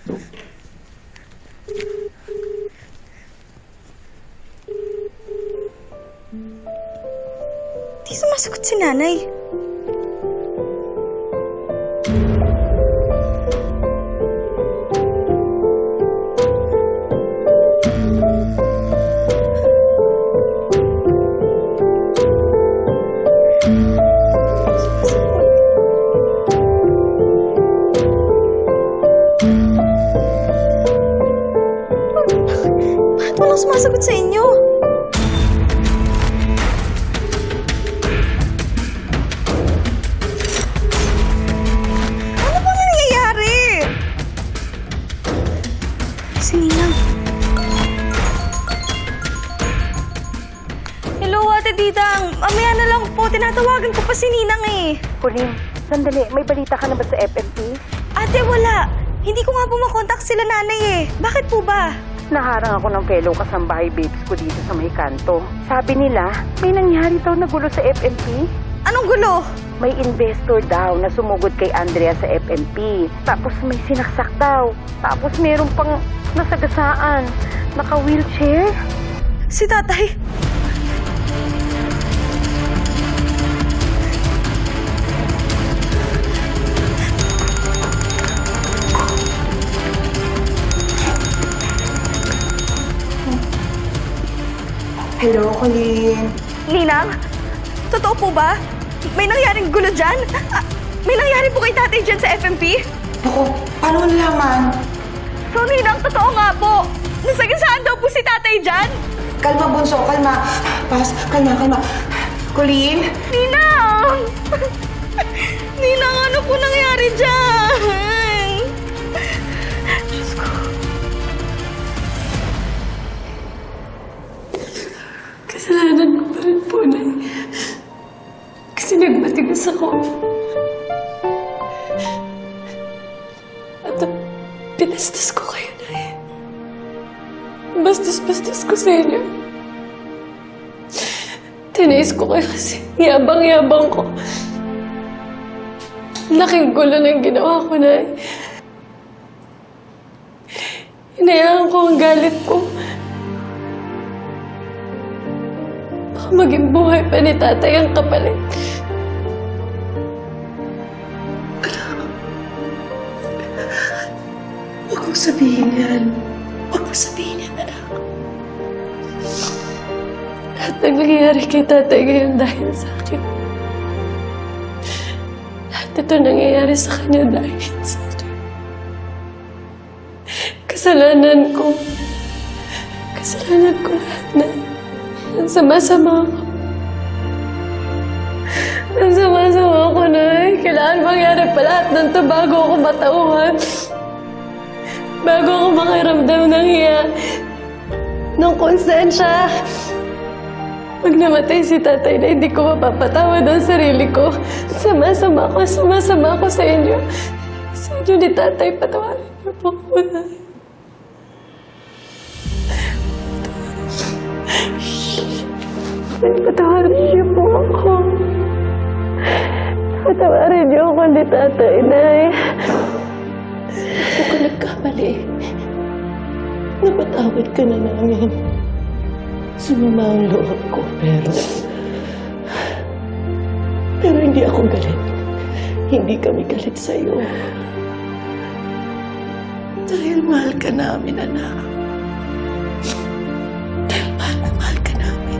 Di sumasagot si nanay. Bakit walang sumasagot sa inyo? Si Ninang. Hello, Ate Didang. Mamaya na lang po. Tinatawagan ko pa si Ninang eh. Pauline, sandali. May balita ka na ba sa FMP? Ate, wala. Hindi ko nga po makontak sila nanay eh. Bakit po ba? Naharang ako ng fellow kasambahay babes ko dito sa may kanto. Sabi nila, may nangyari daw na gulo sa FMP. Anong gulo? May investor daw na sumugod kay Andrea sa FMP. Tapos may sinaksak daw. Tapos meron pang nasagasaan. Naka-wheelchair. Si tatay. Hello, Colleen. Ninang, totoo po ba? May nangyaring gulo dyan? May nangyari po kay tatay dyan sa FMP? Naku, paano mo nalaman? So, Ninang, totoo nga po. Nasagasaan daw po si tatay dyan? Kalma, Bunso, kalma. Pas, kalma. Colleen? Ninang! Ninang, ano po nangyari dyan? Diyos ko. Kasalanan ko pa rin po, Nay. Kasi nagmatigas ako. At pinastas ko kayo, Nay. Bastos-bastos ko sa inyo. Tinais ko kayo kasi yabang-yabang ko. Laking gulo ng ginawa ko, Nay. Hinayaan ko ang galit ko. Baka maging buhay pa ni tatay ang kapalit. Huwag mo sabihin yan. Huwag mo sabihin yan, anak. Lahat ng nangyayari kay tatay ngayon dahil sa akin. Lahat ito nangyayari sa kanya dahil sa akin. Kasalanan ko. Kasalanan ko lahat na. Ang sama-sama ko. Ang sama-sama ko, Nay. Kailangan mangyari pa lahat ng ito bago ako matauhan. Bago ako makiramdam ng hiya, ng konsensya. Pag namatay si tatay na hindi ko mapapatawad ang sarili ko. Sama-sama ko sa inyo. Sa inyo ni tatay, patawarin niyo po ako, Nay. Patawarin niyo po ako. Patawarin niyo ako ni tatay, Nay. Ako ka nagkamali. Napatawad ka na namin. Sumama ang loob ko, pero hindi ako galit. Hindi kami galit sa'yo. Dahil mahal ka namin, anak. Dahil mahal ka namin.